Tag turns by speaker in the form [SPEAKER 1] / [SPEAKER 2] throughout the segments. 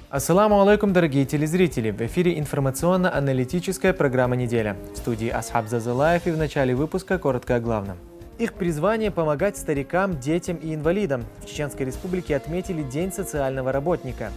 [SPEAKER 1] Ассаламу алейкум, дорогие телезрители! В эфире информационно-аналитическая программа «Неделя». В студии Асхаб Зазалаев, и в начале выпуска коротко о главном. Их призвание – помогать старикам, детям и инвалидам. В Чеченской Республике отметили День социального работника.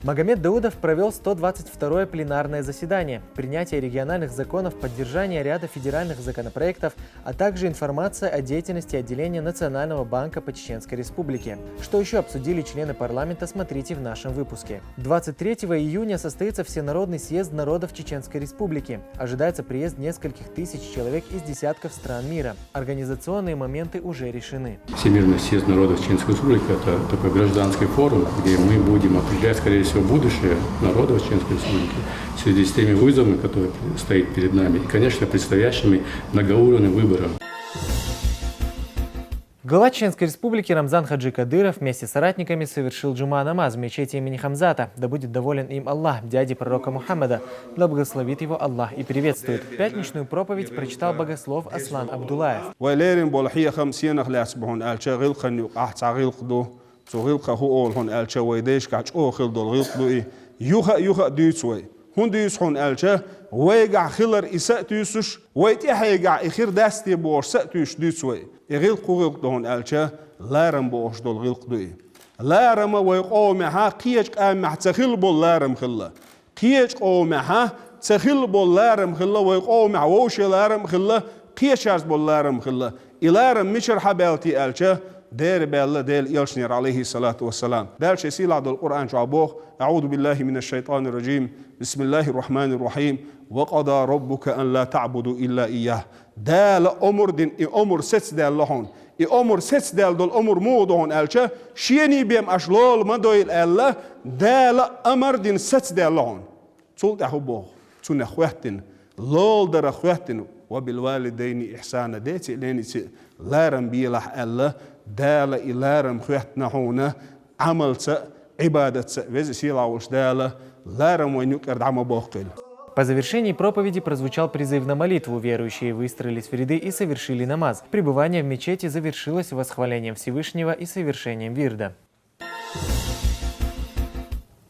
[SPEAKER 1] Магомед Даудов провел 122-е пленарное заседание, принятие региональных законов, поддержание ряда федеральных законопроектов, а также информация о деятельности отделения Национального банка по Чеченской Республике. Что еще обсудили члены парламента, смотрите в нашем выпуске. 23 июня состоится Всенародный съезд народов Чеченской Республики. Ожидается приезд нескольких тысяч человек из десятков стран мира. Организационные моменты уже решены.
[SPEAKER 2] Всемирный съезд народов Чеченской Республики – это такой гражданский форум, где мы будем определять, скорее всего, будущее народов Чеченской Республики в связи с теми вызовами, которые стоят перед нами, и, конечно, предстоящими многоуровневым выборам.
[SPEAKER 1] Глава Чеченской Республики Рамзан Хаджи Кадыров вместе с соратниками совершил джума намаз в мечети имени Хамзата. Да будет доволен им Аллах, дяди пророка Мухаммада. Да благословит его Аллах и приветствует. Пятничную проповедь прочитал богослов Аслан Абдулаев.
[SPEAKER 3] ويقع خلر إساتيسش ويتحيقع إخير داستي بور ساتيش ديسوي يغلق غلق دون ألشا لارم بوش دول غلق دوي لارم ويقومها قيج قام تخيل بول لارم خلا قيج قومها تخيل بول لارم خلا ويقومها ووش لارم خلا قيج بول لارم خلا إلارم مشر حبالتي ألشا دير بالله ديل يلشنير عليه الصلاة والسلام دال شي سيل عبد القرآن شعبوه أعوذ بالله من الشيطان الرجيم بسم الله الرحمن الرحيم وقضى ربك أن لا تعبدوا إلا إياه دال أمر دين أمر ست دال لهون أمر ست دال دول أمر مودون ألشا شيني بيم أشلول ما دويل الله دال أمر دين ست دال لهون تولت أحبوه تون أخواتن لول در أخواتن وبالوالدين إحسانا ديتي ليني لارم بيلح الله دال إلارم خواتنا هنا عملت عبادة وزي سيلاوش دال لارم ونيكر دعم بوقل.
[SPEAKER 1] По завершении проповеди прозвучал призыв на молитву. Верующие выстроились в ряды и совершили намаз. Пребывание в мечети завершилось восхвалением Всевышнего и совершением вирда.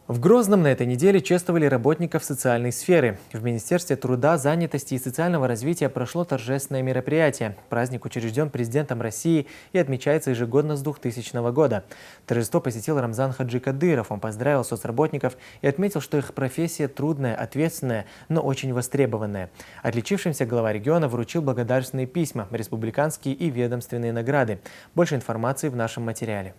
[SPEAKER 1] В Грозном на этой неделе чествовали работников социальной сферы. В Министерстве труда, занятости и социального развития прошло торжественное мероприятие. Праздник учрежден президентом России и отмечается ежегодно с 2000 года. Торжество посетил Рамзан Хаджи Кадыров. Он поздравил соцработников и отметил, что их профессия трудная, ответственная, но очень востребованная. Отличившимся глава региона вручил благодарственные письма, республиканские и ведомственные награды. Больше информации в нашем материале.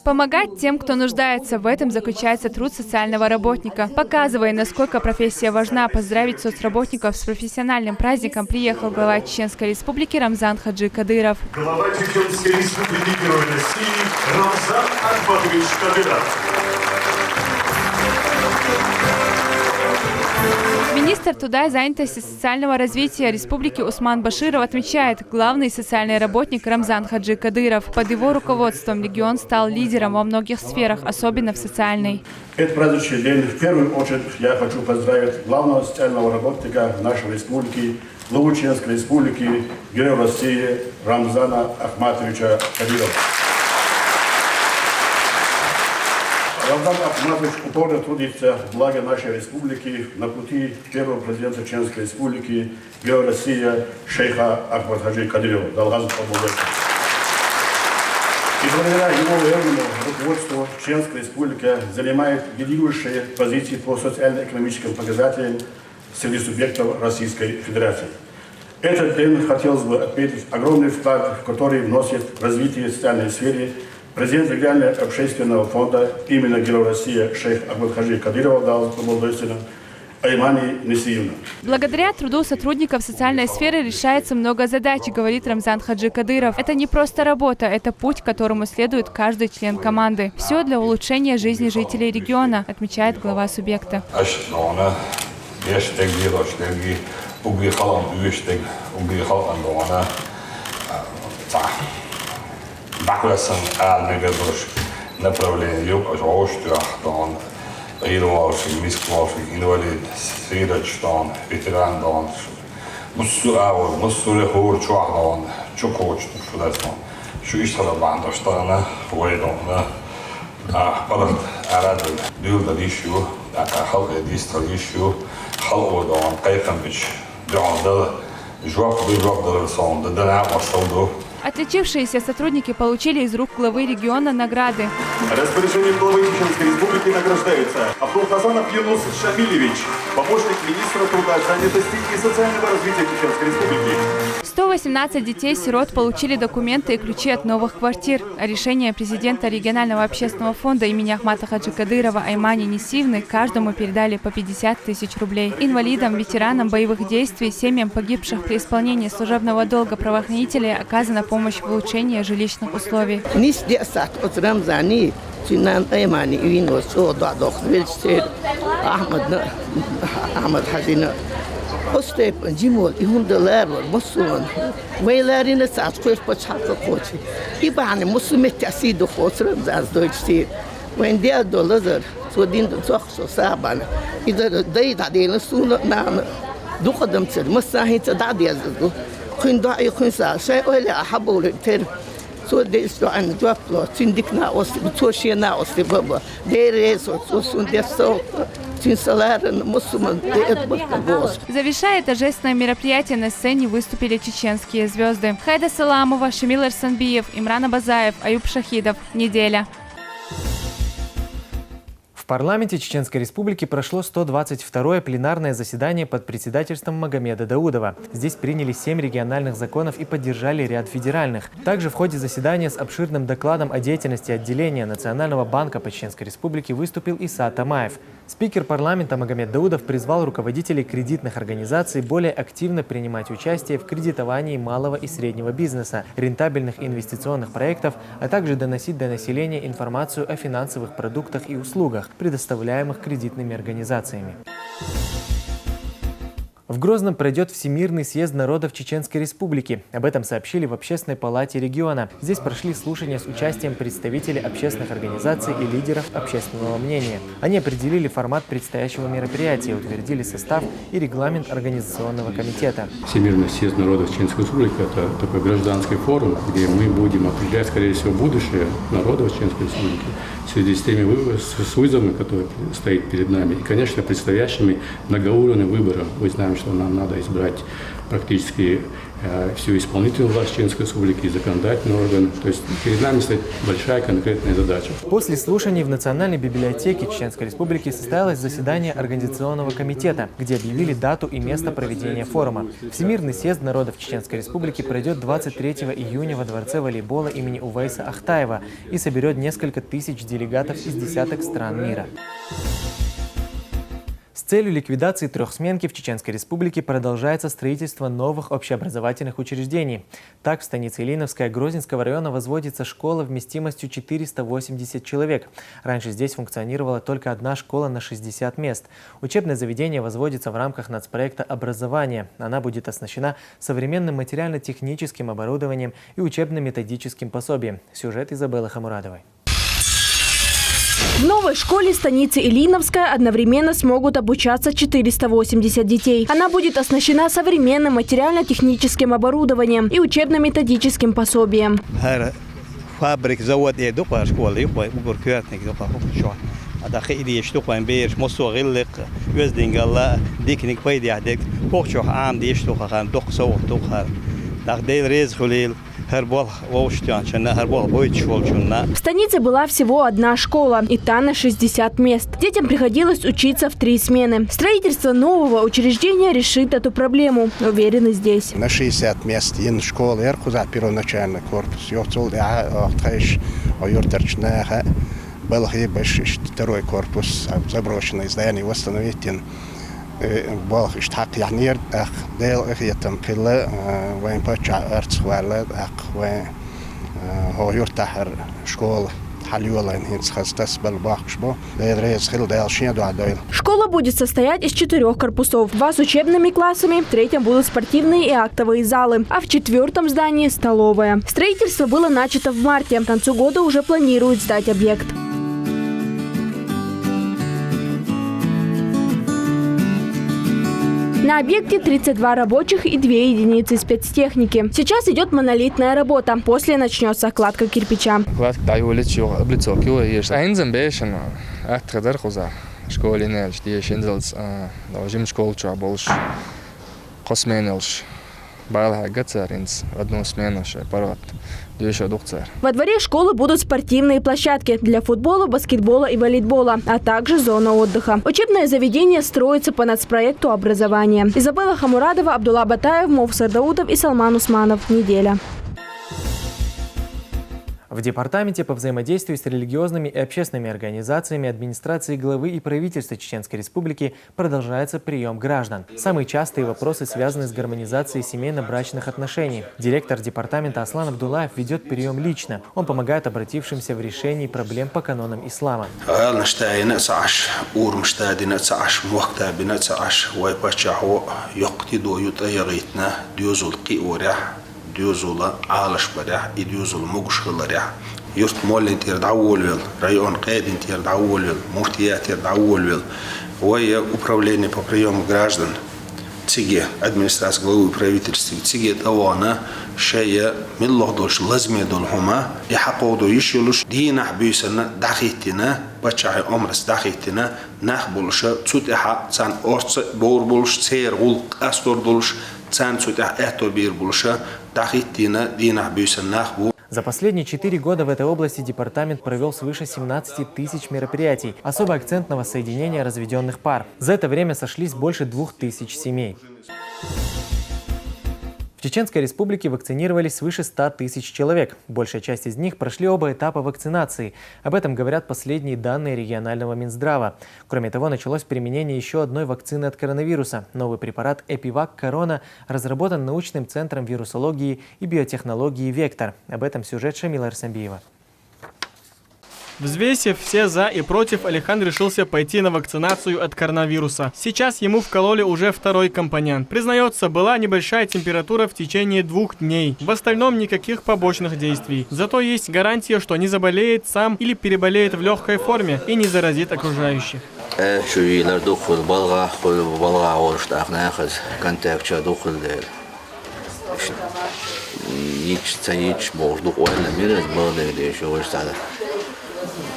[SPEAKER 4] Помогать тем, кто нуждается в этом, заключается труд социального работника. Показывая, насколько профессия важна, поздравить соцработников с профессиональным праздником приехал глава Чеченской Республики Рамзан Хаджи Кадыров.
[SPEAKER 5] Глава Чеченской Республики Герой России Рамзан Ахматович Кадыров.
[SPEAKER 4] Министр труда и занятости и социального развития Республики Усман Баширов отмечает, главный социальный работник Рамзан Хаджи Кадыров. Под его руководством регион стал лидером во многих сферах, особенно в социальной.
[SPEAKER 5] Этот праздничный день в первую очередь я хочу поздравить главного социального работника нашей республики, главу Чеченской Республики, Героя России Рамзана Ахматовича Кадырова. Рамзан Ахматович упорно трудится в благо нашей республики на пути первого президента Чеченской Республики, Героя России шейха Ахмад Хаджи Кадырова. И благодаря его верному руководству Чеченская Республика занимает лидирующие позиции по социально-экономическим показателям среди субъектов Российской Федерации. Этот день хотелось бы отметить огромный вклад, который вносит в развитие социальной сферы президент регионального общественного фонда имени Героя России шейх Ахмад Хаджи Кадырова дал поблагодарственным Аймани Несиевна.
[SPEAKER 4] Благодаря труду сотрудников социальной сферы решается много задач, говорит Рамзан Хаджи Кадыров. Это не просто работа, это путь, которому следует каждый член команды. Все для улучшения жизни жителей региона, отмечает глава субъекта.
[SPEAKER 6] направление юг Ожоштяхтан, Ирвалши, Мисквалши, инвалид, Сирачтан, ветерандан, Муссуавр, Муссурехур, Чуахдан, Чукоч, Шудастан, Шуиштала Бандаштана, Вейдона, Балат Арадл, Дюлда Лишу, Халка Дистал Лишу, Халводан, Кайхамбич, Джандал, Жуах Бюджок Дарсон, Дана Машалду.
[SPEAKER 4] Отличившиеся сотрудники получили из рук главы региона награды.
[SPEAKER 7] Распоряжением главы Чеченской Республики награждается Абдулхасанов Юнус Шамилевич, помощник министра труда, занятости и социального развития Чеченской Республики.
[SPEAKER 4] 118 детей-сирот получили документы и ключи от новых квартир. А решение президента регионального общественного фонда имени Ахмата Хаджи Кадырова Аймани Несивны каждому передали по 50 тысяч рублей. Инвалидам, ветеранам боевых действий, семьям погибших при исполнении служебного долга правоохранителей оказана помощь в улучшении жилищных условий.
[SPEAKER 8] Остеп Джимол и Хундалар, Мусулман. Вейларина сад хош початка хочи. И бане мусумет асидо хосрам заз дойчти. When they are $, so din the talk so saban. Either they that they suno na dukadam tsir masahin tadadias do. Kun da ay kun sa shay ole ahabul ter. So they sto an drop lo sindikna os toshina os baba. They raise so sun they so.
[SPEAKER 4] Завершая торжественное мероприятие, на сцене выступили чеченские звезды. Хайда Саламова, Шамил Арсанбиев, Имран Абазаев, Аюб Шахидов. Неделя.
[SPEAKER 1] В парламенте Чеченской Республики прошло 122-е пленарное заседание под председательством Магомеда Даудова. Здесь приняли 7 региональных законов и поддержали ряд федеральных. Также в ходе заседания с обширным докладом о деятельности отделения Национального банка по Чеченской Республике выступил Иса Тамаев. Спикер парламента Магомед Даудов призвал руководителей кредитных организаций более активно принимать участие в кредитовании малого и среднего бизнеса, рентабельных инвестиционных проектов, а также доносить до населения информацию о финансовых продуктах и услугах, предоставляемых кредитными организациями. В Грозном пройдет Всемирный съезд народов Чеченской Республики. Об этом сообщили в Общественной палате региона. Здесь прошли слушания с участием представителей общественных организаций и лидеров общественного мнения. Они определили формат предстоящего мероприятия, утвердили состав и регламент организационного комитета.
[SPEAKER 2] Всемирный съезд народов Чеченской Республики – это такой гражданский форум, где мы будем определять, скорее всего, будущее народов Чеченской Республики в связи с теми вызовами, которые стоят перед нами, и, конечно, предстоящими многоуровневыми выборами. Мы знаем, что нам надо избрать практически всю исполнительную власть Чеченской Республики и законодательные органы. То есть перед нами стоит большая конкретная задача.
[SPEAKER 1] После слушаний в Национальной библиотеке Чеченской Республики состоялось заседание Организационного комитета, где объявили дату и место проведения форума. Всемирный съезд народов Чеченской Республики пройдет 23 июня во Дворце волейбола имени Увейса Ахтаева и соберет несколько тысяч делегатов из десяток стран мира. С целью ликвидации трехсменки в Чеченской Республике продолжается строительство новых общеобразовательных учреждений. Так, в станице Ильиновская Грозненского района возводится школа вместимостью 480 человек. Раньше здесь функционировала только одна школа на 60 мест. Учебное заведение возводится в рамках нацпроекта «Образование». Она будет оснащена современным материально-техническим оборудованием и учебно-методическим пособием. Сюжет Изабеллы Хамурадовой.
[SPEAKER 9] В новой школе станицы Ильиновская одновременно смогут обучаться 480 детей. Она будет оснащена современным материально-техническим оборудованием и учебно-методическим пособием. В станице была всего одна школа, и та на 60 мест. Детям приходилось учиться в 3 смены. Строительство нового учреждения решит эту проблему, уверены здесь.
[SPEAKER 10] На 60 мест in школы, первоначальный корпус, был второй корпус, заброшенное здание, восстановить. Был штат Янир, дел там пилы, вайн поча арцхвала, вайн хойуртахар школа.
[SPEAKER 9] Школа будет состоять из 4 корпусов. 2 с учебными классами, в 3 будут спортивные и актовые залы, а в 4 здании – столовая. Строительство было начато в марте. К концу года уже планируют сдать объект. На объекте 32 рабочих и 2 единицы спецтехники. Сейчас идет монолитная работа. После начнется кладка кирпича. Во дворе школы будут спортивные площадки для футбола, баскетбола и волейбола, а также зона отдыха. Учебное заведение строится по нацпроекту образования. Изабелла Хамурадова, Абдулла Батаев, Мовсар Даутов и Салман Усманов. Неделя.
[SPEAKER 1] В Департаменте по взаимодействию с религиозными и общественными организациями администрации главы и правительства Чеченской Республики продолжается прием граждан. Самые частые вопросы связаны с гармонизацией семейно-брачных отношений. Директор департамента Аслан Абдуллаев ведет прием лично. Он помогает обратившимся в решении проблем по канонам ислама.
[SPEAKER 11] ديوزولا عالش بريح إديوزول مقشخلريح يرت مولين تيردعول ويل ريون قيدين تيردعول ويل مفتيات تيردعول ويل ويا управление по приему граждан تيجي администрация главы правительства تيجي توانا شيء من الله دولش لازم يدولهما يحققوا يشيلوش دينا بيسنا دخيتنا بتشعي عمرس دخيتنا نخبلش تسوتها سان أرص بوربلش سير غلق أستور دولش سان تسوتها إحتو بيربلش دخيتنا دينا بيسنا نخبو.
[SPEAKER 1] За последние 4 года в этой области департамент провел свыше 17 тысяч мероприятий. Особый акцент на воссоединение разведенных пар. За это время сошлись больше 2000 семей. В Чеченской Республике вакцинировали свыше 100 тысяч человек. Большая часть из них прошли оба этапа вакцинации. Об этом говорят последние данные регионального Минздрава. Кроме того, началось применение еще одной вакцины от коронавируса. Новый препарат Эпивак Корона разработан научным центром вирусологии и биотехнологии «Вектор». Об этом сюжет Шамила Арсамбиева.
[SPEAKER 12] Взвесив все «за» и «против», Алихан решился пойти на вакцинацию от коронавируса. Сейчас ему вкололи уже 2-й компонент. Признается, была небольшая температура в течение 2 дней. В остальном никаких побочных действий. Зато есть гарантия, что не заболеет сам или переболеет в легкой форме и не заразит окружающих.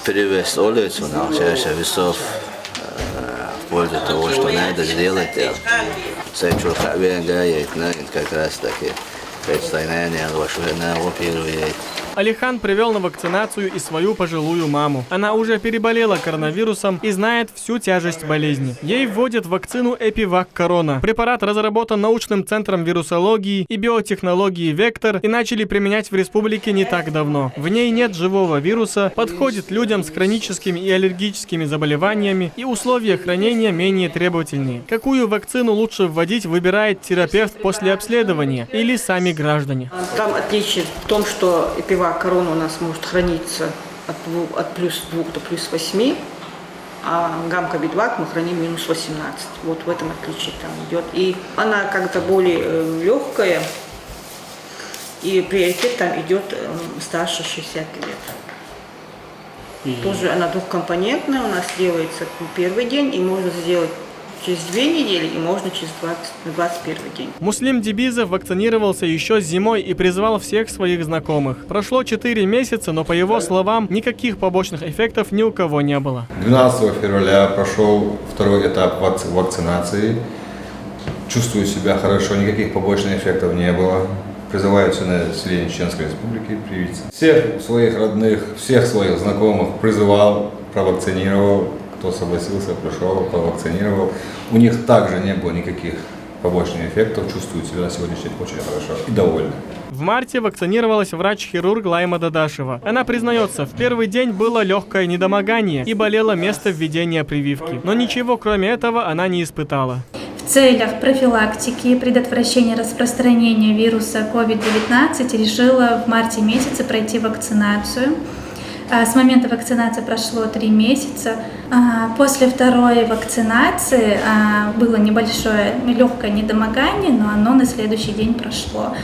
[SPEAKER 13] Привез улицу на 6 весов в пользу того, что надо сделать. Сечу хавенга, как раз таки представление, что она оперирует.
[SPEAKER 12] Алихан привел на вакцинацию и свою пожилую маму. Она уже переболела коронавирусом и знает всю тяжесть болезни. Ей вводят вакцину Эпивак Корона. Препарат разработан научным центром вирусологии и биотехнологии «Вектор» и начали применять в республике не так давно. В ней нет живого вируса, подходит людям с хроническими и аллергическими заболеваниями и условия хранения менее требовательные. Какую вакцину лучше вводить, выбирает терапевт после обследования или сами граждане.
[SPEAKER 14] Там отличие в том, что Эпивак Корона у нас может храниться от плюс 2 до плюс 8, а гамма-бидвак мы храним минус 18. Вот в этом отличие там идет. И она как-то более легкая, и приоритет там идет старше 60 лет. Тоже она двухкомпонентная, у нас делается первый день, и можно сделать через 2 недели и можно через 21 день.
[SPEAKER 12] Муслим Дибизов вакцинировался еще зимой и призвал всех своих знакомых. Прошло 4 месяца, но по его словам, никаких побочных эффектов ни у кого не было.
[SPEAKER 15] 12 февраля прошел 2-й этап вакцинации. Чувствую себя хорошо, никаких побочных эффектов не было. Призываю все население Чеченской Республики привиться. Всех своих родных, всех своих знакомых призывал, провакцинировал. Кто согласился, пришел, провакцинировал. У них также не было никаких побочных эффектов. Чувствуют себя на сегодняшний день очень хорошо и довольны.
[SPEAKER 12] В марте вакцинировалась врач-хирург Лайма Дадашева. Она признается, в первый день было легкое недомогание и болело место введения прививки. Но ничего кроме этого она не испытала.
[SPEAKER 16] В целях профилактики и предотвращения распространения вируса COVID-19 решила в марте месяце пройти вакцинацию. С момента вакцинации прошло 3 месяца. После второй вакцинации было небольшое легкое недомогание, но оно на следующий день прошло.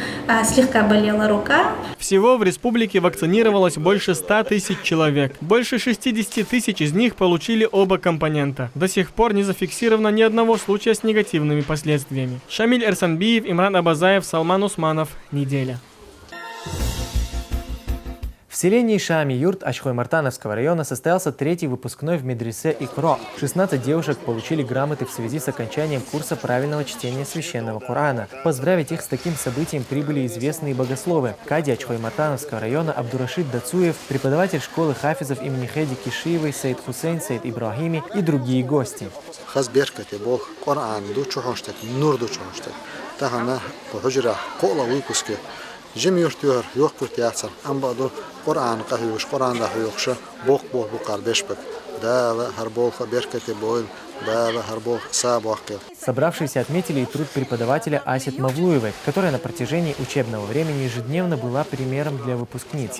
[SPEAKER 16] Слегка болела рука.
[SPEAKER 12] Всего в республике вакцинировалось больше 100 тысяч человек. Больше 60 тысяч из них получили оба компонента. До сих пор не зафиксировано ни одного случая с негативными последствиями. Шамиль Эрсанбиев, Имран Абазаев, Салман Усманов. Неделя.
[SPEAKER 1] В селении Шами Юрт Ачхой-Мартановского района состоялся 3-й выпускной в медресе Икро. 16 девушек получили грамоты в связи с окончанием курса правильного чтения священного Корана. Поздравить их с таким событием прибыли известные богословы. Кади Ачхой-Мартановского района Абдурашид Дацуев, преподаватель школы хафизов имени Хеди Кишиевой, Саид Хусейн, Саид Ибрахими и другие гости.
[SPEAKER 17] Jim yurtyor, yok kurtiyatsan, ambadu Kur'an kahiyuş, Kur'an da huyokşa, bok bu kardeşbek. Да, харболха беркете бойл, да, харбол сабахкел.
[SPEAKER 1] Собравшиеся отметили и труд преподавателя Асет Мавлуевой, которая на протяжении учебного времени ежедневно была примером для выпускниц.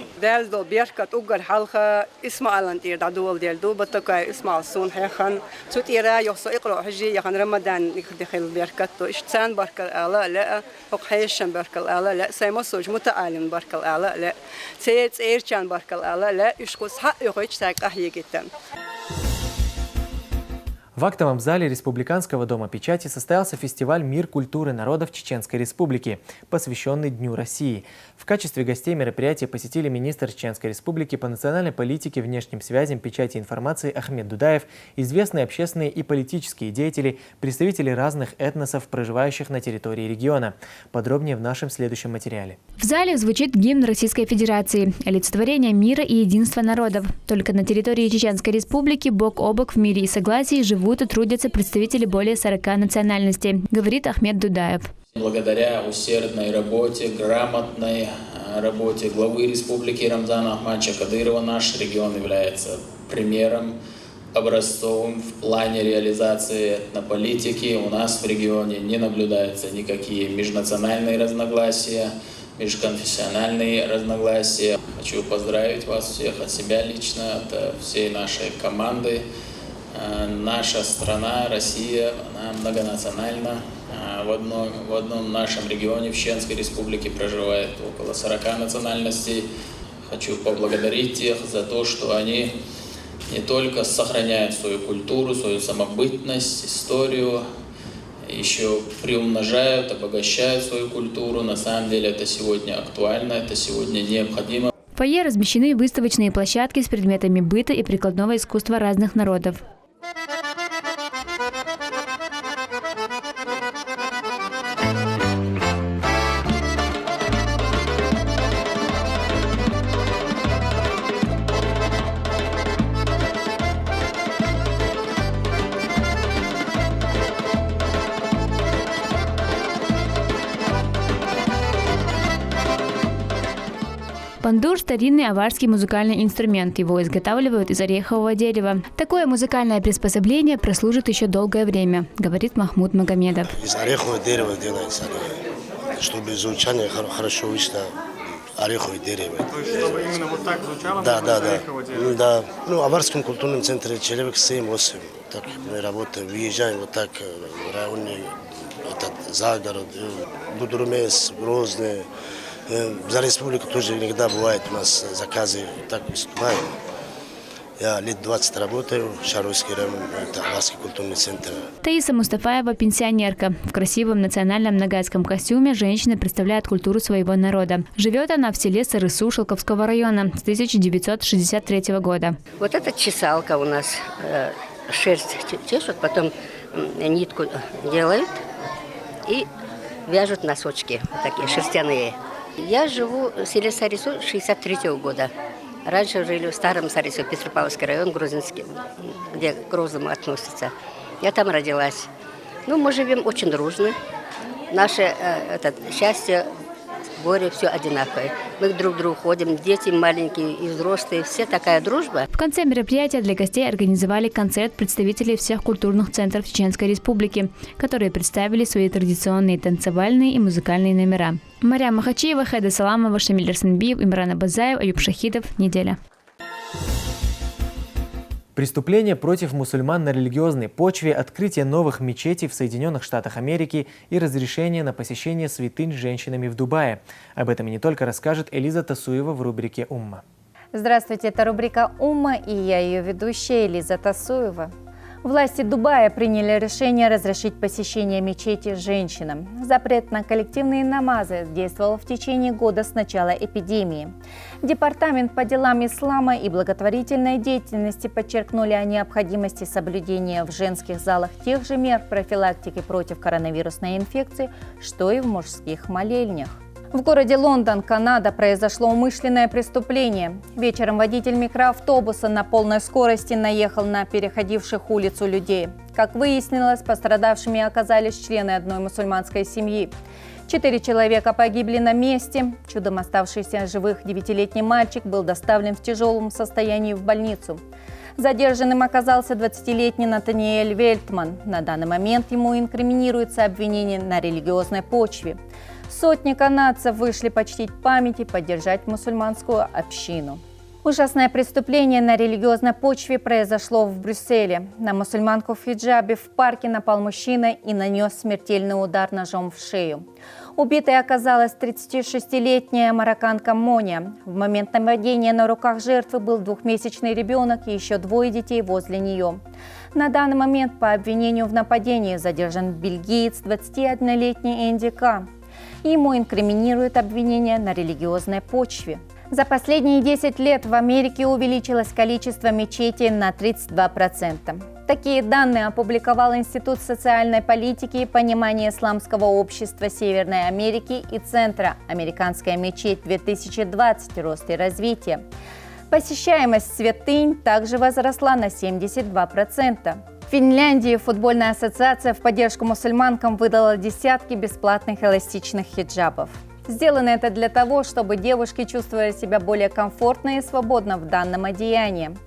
[SPEAKER 1] В актовом зале Республиканского дома печати состоялся фестиваль «Мир культуры народов Чеченской Республики», посвященный Дню России. В качестве гостей мероприятия посетили министр Чеченской Республики по национальной политике, внешним связям, печати и информации Ахмед Дудаев, известные общественные и политические деятели, представители разных этносов, проживающих на территории региона. Подробнее в нашем следующем материале.
[SPEAKER 18] В зале звучит гимн Российской Федерации, олицетворение мира и единства народов. Только на территории Чеченской Республики бок о бок в мире и согласии живут и трудятся представители более 40 национальностей, говорит Ахмед Дудаев.
[SPEAKER 19] Благодаря усердной работе, грамотной работе главы республики Рамзана Ахмадовича Кадырова наш регион является примером, образцовым в плане реализации этнополитики. У нас в регионе не наблюдаются никакие межнациональные разногласия, межконфессиональные разногласия. Хочу поздравить вас всех от себя лично, от всей нашей команды. Наша страна, Россия, она многонациональна. В одном нашем регионе, в Чеченской Республике, проживает около 40 национальностей. Хочу поблагодарить их за то, что они не только сохраняют свою культуру, свою самобытность, историю, еще приумножают, обогащают свою культуру. На самом деле это сегодня актуально, это сегодня необходимо.
[SPEAKER 18] В фойе размещены выставочные площадки с предметами быта и прикладного искусства разных народов. Пандур – старинный аварский музыкальный инструмент. Его изготавливают из орехового дерева. Такое музыкальное приспособление прослужит еще долгое время, говорит Махмуд Магомедов.
[SPEAKER 17] Из орехового дерева делается, чтобы звучание хорошо вышло. Ореховое дерево.
[SPEAKER 12] То есть, чтобы именно вот так звучало?
[SPEAKER 17] Да. Да. В Аварском культурном центре человек 7-8. Так мы работаем, выезжаем вот так в районе, загород, Будурмес, Грозный. За республику тоже иногда бывает у нас заказы, так выступаем. Я лет 20 работаю в Шаровский район, это Аварский культурный центр.
[SPEAKER 18] Таиса Мустафаева – пенсионерка. В красивом национальном нагайском костюме женщина представляет культуру своего народа. Живет она в селе Сарысу Шелковского района с 1963 года.
[SPEAKER 20] Вот эта чесалка у нас, шерсть чешут, потом нитку делают и вяжут носочки, такие шерстяные. Я живу в селе Сарысу 63-го года. Раньше жили в старом Сарысу, Петропавловский район, Грузинский, где к Грозному относится. Я там родилась. Мы живем очень дружно. Наше счастье, горе, все одинаковое. Мы друг к другу ходим, дети маленькие и взрослые, все такая дружба.
[SPEAKER 18] В конце мероприятия для гостей организовали концерт представителей всех культурных центров Чеченской Республики, которые представили свои традиционные танцевальные и музыкальные номера. Мария Махачиева, Хеда Саламова, Шамиль Эрсанбиев, Имран Абазаев, Аюб Шахидов. Неделя.
[SPEAKER 1] Преступления против мусульман на религиозной почве, открытие новых мечетей в Соединенных Штатах Америки и разрешение на посещение святынь с женщинами в Дубае. Об этом и не только расскажет Элиза Тасуева в рубрике «Умма».
[SPEAKER 21] Здравствуйте, это рубрика «Умма» и я ее ведущая Элиза Тасуева. Власти Дубая приняли решение разрешить посещение мечети женщинам. Запрет на коллективные намазы действовал в течение года с начала эпидемии. Департамент по делам ислама и благотворительной деятельности подчеркнули о необходимости соблюдения в женских залах тех же мер профилактики против коронавирусной инфекции, что и в мужских молельнях. В городе Лондон, Канада, произошло умышленное преступление. Вечером водитель микроавтобуса на полной скорости наехал на переходивших улицу людей. Как выяснилось, пострадавшими оказались члены одной мусульманской семьи. 4 человека погибли на месте. Чудом оставшийся живых 9-летний мальчик был доставлен в тяжелом состоянии в больницу. Задержанным оказался 20-летний Натаниэль Вельтман. На данный момент ему инкриминируется обвинение на религиозной почве. Сотни канадцев вышли почтить память и поддержать мусульманскую общину. Ужасное преступление на религиозной почве произошло в Брюсселе. На мусульманку в хиджабе в парке напал мужчина и нанес смертельный удар ножом в шею. Убитой оказалась 36-летняя марокканка Моня. В момент нападения на руках жертвы был 2-месячный ребенок и еще 2 детей возле нее. На данный момент по обвинению в нападении задержан бельгиец 21-летний Энди К. Ему инкриминируют обвинения на религиозной почве. За последние 10 лет в Америке увеличилось количество мечетей на 32%. Такие данные опубликовал Институт социальной политики и понимания исламского общества Северной Америки и Центра «Американская мечеть-2020. Рост и развитие». Посещаемость святынь также возросла на 72%. В Финляндии футбольная ассоциация в поддержку мусульманкам выдала десятки бесплатных эластичных хиджабов. Сделано это для того, чтобы девушки чувствовали себя более комфортно и свободно в данном одеянии.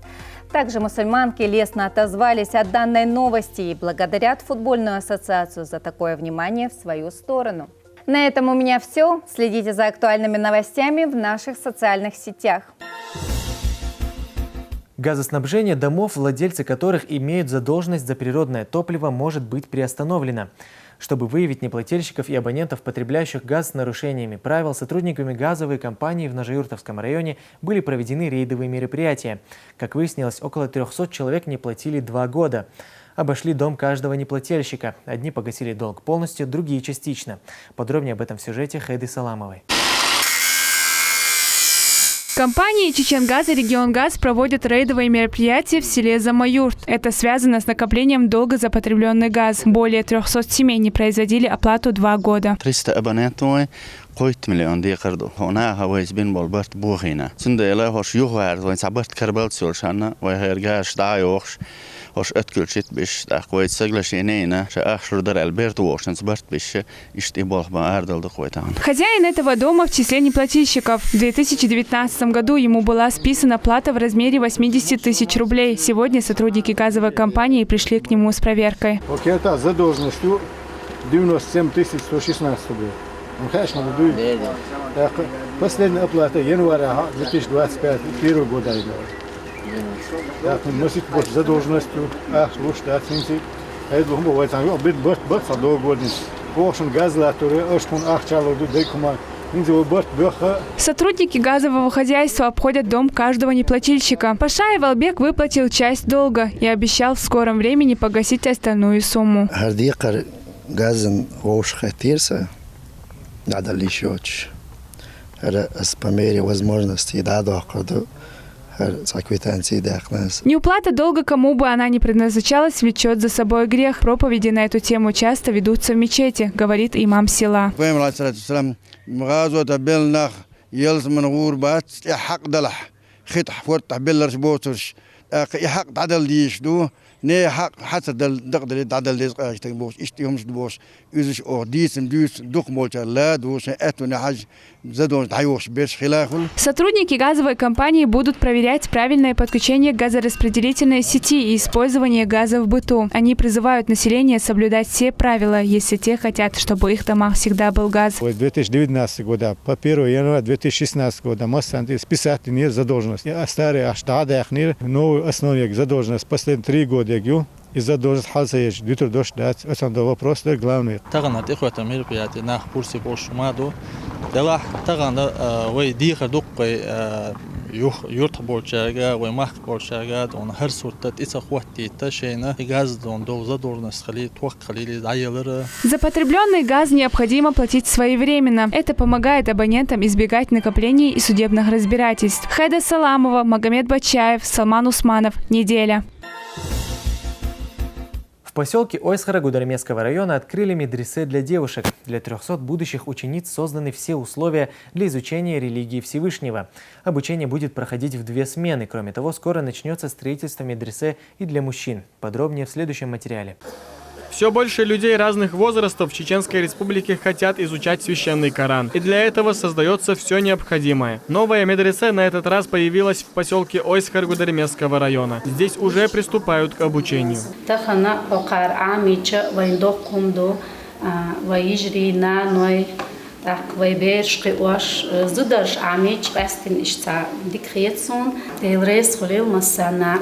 [SPEAKER 21] Также мусульманки лестно отозвались о данной новости и благодарят футбольную ассоциацию за такое внимание в свою сторону. На этом у меня все. Следите за актуальными новостями в наших социальных сетях.
[SPEAKER 1] Газоснабжение домов, владельцы которых имеют задолженность за природное топливо, может быть приостановлено. Чтобы выявить неплательщиков и абонентов, потребляющих газ с нарушениями правил, сотрудниками газовой компании в Ножеюртовском районе были проведены рейдовые мероприятия. Как выяснилось, около 300 человек не платили 2 года. Обошли дом каждого неплательщика. Одни погасили долг полностью, другие частично. Подробнее об этом в сюжете Хайды Саламовой.
[SPEAKER 4] Компании «Чеченгаз» и «Регионгаз» проводят рейдовые мероприятия в селе Замаюрт. Это связано с накоплением долга за потребленный газ. Более 300 семей не производили оплату 2 года.
[SPEAKER 22] 300 абонентов. قويت مليون دي قرضو هنا هوايز بين بالبرت بوخينا سند إله هوش يوهر وين سبرت كربلت سولشنا وهرجاش دايوش هوش أتكلشيت بيش تقويت سجلشينينا شأخشر در البرت ووشن سبرت بيش يشتيبول بأردل دقويتان.
[SPEAKER 4] Хозяин этого дома в числе неплательщиков. В 2019 году ему была списана плата в размере 80 тысяч рублей. Сегодня сотрудники газовой компании пришли к нему с проверкой.
[SPEAKER 23] Это задолженностью 97 116 рублей. Последняя оплата января 2025 первого года. Носит задолженностью, штатницы. Это бывает, обид бот садоводный. Кошен газлаторы, ошкун ахчалоду декума.
[SPEAKER 4] Сотрудники газового хозяйства обходят дом каждого неплательщика. Пашаев Албек выплатил часть долга и обещал в скором времени погасить остальную сумму.
[SPEAKER 17] Надо лишь по мере возможности
[SPEAKER 4] Неуплата долга, кому бы она ни предназначалась, влечет за собой грех. Проповеди на эту тему часто ведутся в мечети, говорит имам села.
[SPEAKER 10] не хатса дагдали дадалез бош иштиомс бош үзш ордисм дюс дух молча ла душ эту не хаж задон дайош без хилахул.
[SPEAKER 4] Сотрудники газовой компании будут проверять правильное подключение к газораспределительной сети и использование газа в быту. Они призывают население соблюдать все правила, если те хотят, чтобы в их домах всегда был газ.
[SPEAKER 23] В 2019 года, по 1 января 2016 года, мы списать не задолженность. А старые аштады, новый основник задолженность последние 3 года. И задолженность халсаешь, дютер дождь дать, это вопрос главный.
[SPEAKER 3] Тагана ихвата мероприятие на курсе больше маду. Дела тагана вой дихар дуккой юрт болчага, вой мах болчага, он хар суртат ица хватти ташейна и газ дон до задолженность хали тух халили даялары.
[SPEAKER 4] За потребленный газ необходимо платить своевременно. Это помогает абонентам избегать накоплений и судебных разбирательств. Хайда Саламова, Магомед Бачаев, Салман Усманов. Неделя.
[SPEAKER 1] В поселке Ойсхара Гудермесского района открыли медресе для девушек. Для 300 будущих учениц созданы все условия для изучения религии Всевышнего. Обучение будет проходить в 2 смены. Кроме того, скоро начнется строительство медресе и для мужчин. Подробнее в следующем материале.
[SPEAKER 12] Все больше людей разных возрастов в Чеченской Республике хотят изучать священный Коран. И для этого создается все необходимое. Новая медресе на этот раз появилась в поселке Ойсхар Гудермесского района. Здесь уже приступают к обучению.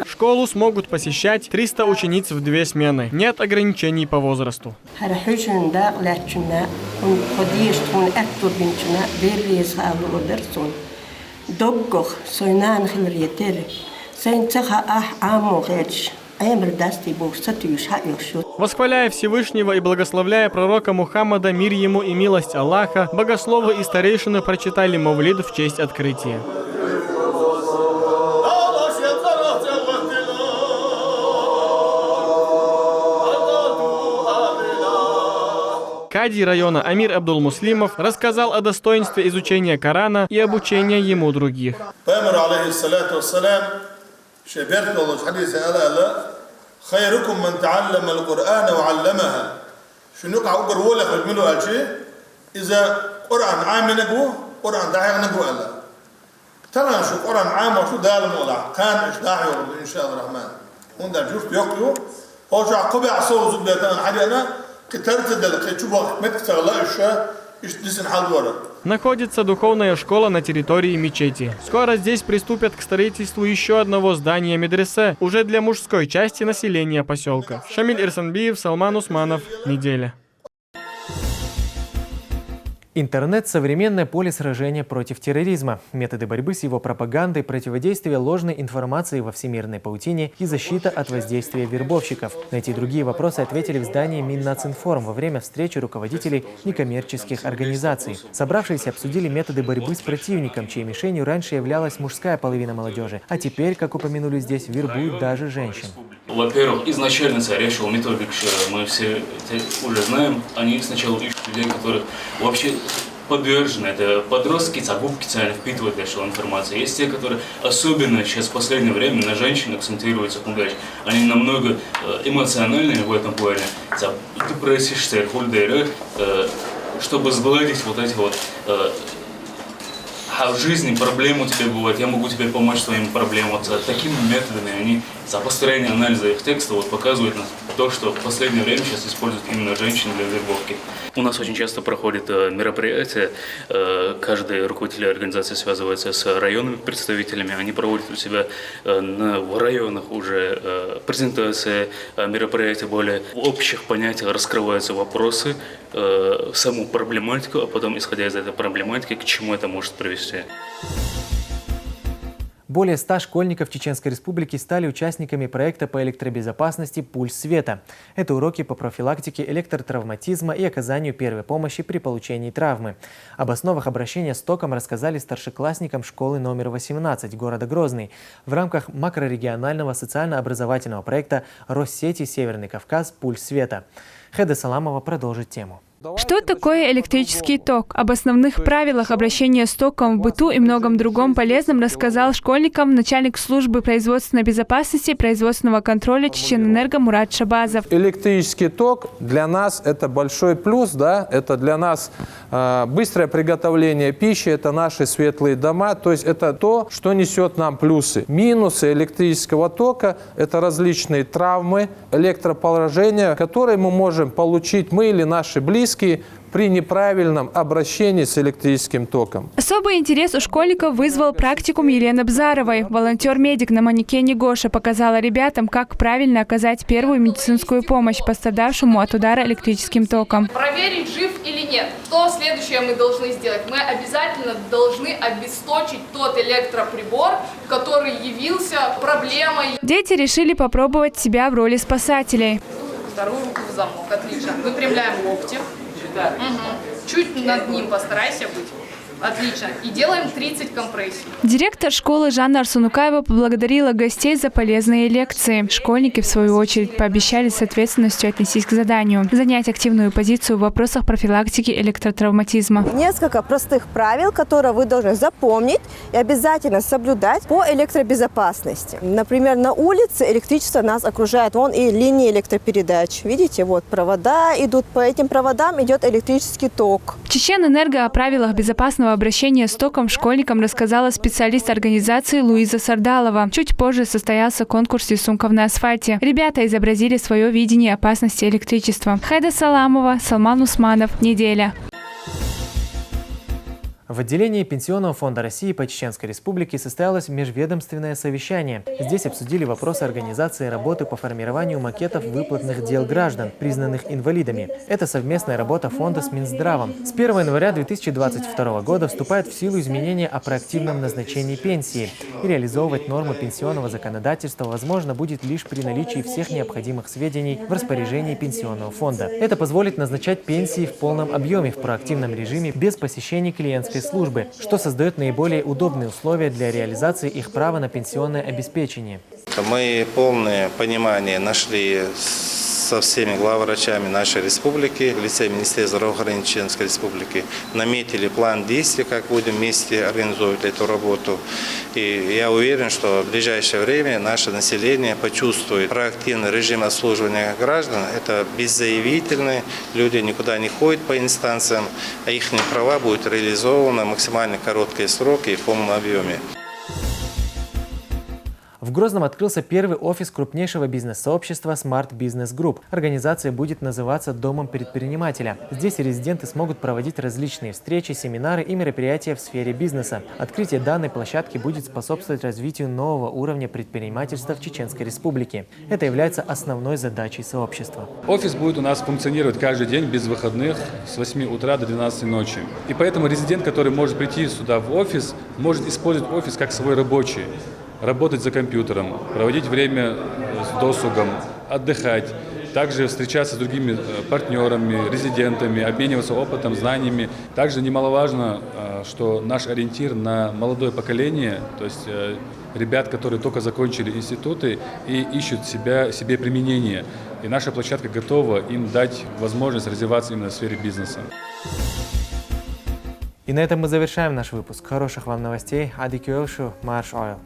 [SPEAKER 12] Школу смогут посещать 300 учениц в 2 смены. Нет ограничений по возрасту. Восхваляя Всевышнего и благословляя пророка Мухаммада, мир ему и милость Аллаха, богословы и старейшины прочитали мавлид в честь открытия. Кади района Амир Абдул-Муслимов рассказал о достоинстве изучения Корана и обучения ему других.
[SPEAKER 5] شبرت والله حديث ألا خيركم من تعلم القرآن وعلمها شنو قاعد ولا خدمله قال شيء إذا قرآن عام نجوا قرآن داعي نجوا ألا ترى شو قرآن عام وشو دال موضع كان إيش داعي إن شاء الله الرحمن هون ده جوش بيقولوا هو شو عقبة عصور زبدة حدي أنا كترت دلك شو بقى متستغلا إيش ديسن حال ورا.
[SPEAKER 12] Находится духовная школа на территории мечети. Скоро здесь приступят к строительству еще одного здания медресе, уже для мужской части населения поселка. Шамиль Ирсанбиев, Салман Усманов. Неделя.
[SPEAKER 1] Интернет – современное поле сражения против терроризма. Методы борьбы с его пропагандой, противодействие ложной информации во всемирной паутине и защита от воздействия вербовщиков. На эти и другие вопросы ответили в здании Миннацинформ во время встречи руководителей некоммерческих организаций. Собравшиеся обсудили методы борьбы с противником, чьей мишенью раньше являлась мужская половина молодежи, а теперь, как упомянули здесь, вербуют даже женщин.
[SPEAKER 6] Во-первых, изначально решил методик, мы все уже знаем, они сначала ищут людей, которых вообще подвержены, это подростки, загубки специально впитывают информацию. Есть те, которые особенно сейчас в последнее время на женщин акцентируются, они намного эмоциональные в этом плане. Ты просишься, чтобы сгладить вот эти вот в жизни проблемы у тебя бывают, я могу тебе помочь своим проблемам. Вот такими методами они за построение анализа их текста показывают то, что в последнее время сейчас используют именно женщин для вербовки. У нас очень часто проходят мероприятия, каждый руководитель организации связывается с районными представителями, они проводят у себя в районах уже презентации, мероприятия более в общих понятиях, раскрываются вопросы, саму проблематику, а потом, исходя из этой проблематики, к чему это может привести.
[SPEAKER 1] Более 100 школьников Чеченской Республики стали участниками проекта по электробезопасности «Пульс света». Это уроки по профилактике электротравматизма и оказанию первой помощи при получении травмы. Об основах обращения с током рассказали старшеклассникам школы номер 18 города Грозный в рамках макрорегионального социально-образовательного проекта Россети «Северный Кавказ. Пульс света». Хеда Саламова продолжит тему.
[SPEAKER 4] Что такое электрический ток? Об основных правилах обращения с током в быту и многом другом полезном рассказал школьникам начальник службы производственной безопасности и производственного контроля Чеченэнерго Мурат Шабазов.
[SPEAKER 2] Электрический ток для нас это большой плюс, да? Это для нас быстрое приготовление пищи, это наши светлые дома, то есть это то, что несет нам плюсы. Минусы электрического тока – это различные травмы, электропоражения, которые мы можем получить, мы или наши близкие, при неправильном обращении с электрическим током.
[SPEAKER 4] Особый интерес у школьников вызвал практикум Елены Бзаровой. Волонтер-медик на манекене Гоша показала ребятам, как правильно оказать первую медицинскую помощь пострадавшему от удара электрическим током.
[SPEAKER 7] Проверить, жив или нет. Что следующее мы должны сделать? Мы обязательно должны обесточить тот электроприбор, который явился проблемой.
[SPEAKER 4] Дети решили попробовать себя в роли спасателей.
[SPEAKER 7] Вторую руку в замок. Отлично. Выпрямляем локти. Угу. Чуть над ним постарайся быть. Отлично. И делаем 30 компрессий.
[SPEAKER 4] Директор школы Жанна Арсунукаева поблагодарила гостей за полезные лекции. Школьники, в свою очередь, пообещали с ответственностью отнестись к заданию, занять активную позицию в вопросах профилактики электротравматизма.
[SPEAKER 8] Несколько простых правил, которые вы должны запомнить и обязательно соблюдать по электробезопасности. Например, на улице электричество нас окружает. Вон и линии электропередач. Видите, вот провода идут. По этим проводам идет электрический ток.
[SPEAKER 4] Чеченэнерго о правилах безопасного обращения с током школьникам рассказала специалист организации Луиза Сардалова. Чуть позже состоялся конкурс рисунков на асфальте. Ребята изобразили свое видение опасности электричества. Хайда Саламова, Салман Усманов. Неделя.
[SPEAKER 1] В отделении Пенсионного фонда России по Чеченской Республике состоялось межведомственное совещание. Здесь обсудили вопросы организации работы по формированию макетов выплатных дел граждан, признанных инвалидами. Это совместная работа фонда с Минздравом. С 1 января 2022 года вступает в силу изменения о проактивном назначении пенсии. И реализовывать нормы пенсионного законодательства возможно будет лишь при наличии всех необходимых сведений в распоряжении Пенсионного фонда. Это позволит назначать пенсии в полном объеме в проактивном режиме без посещения клиентской службы, что создает наиболее удобные условия для реализации их права на пенсионное обеспечение.
[SPEAKER 11] Мы полное понимание нашли со всеми главврачами нашей республики, в лице Министерства здравоохранения Чеченской Республики, наметили план действий, как будем вместе организовывать эту работу. И я уверен, что в ближайшее время наше население почувствует проактивный режим обслуживания граждан. Это беззаявительно, люди никуда не ходят по инстанциям, а их права будут реализованы в максимально короткие сроки и в полном объеме.
[SPEAKER 1] В Грозном открылся первый офис крупнейшего бизнес-сообщества Smart Business Group. Организация будет называться «Домом предпринимателя». Здесь резиденты смогут проводить различные встречи, семинары и мероприятия в сфере бизнеса. Открытие данной площадки будет способствовать развитию нового уровня предпринимательства в Чеченской Республике. Это является основной задачей сообщества.
[SPEAKER 24] Офис будет у нас функционировать каждый день без выходных с 8 утра до 12 ночи. И поэтому резидент, который может прийти сюда в офис, может использовать офис как свой рабочий. Работать за компьютером, проводить время с досугом, отдыхать, также встречаться с другими партнерами, резидентами, обмениваться опытом, знаниями. Также немаловажно, что наш ориентир на молодое поколение, то есть ребят, которые только закончили институты и ищут себе применение. И наша площадка готова им дать возможность развиваться именно в сфере бизнеса.
[SPEAKER 1] И на этом мы завершаем наш выпуск. Хороших вам новостей. Ади Кюэлшу, Марш Ойл.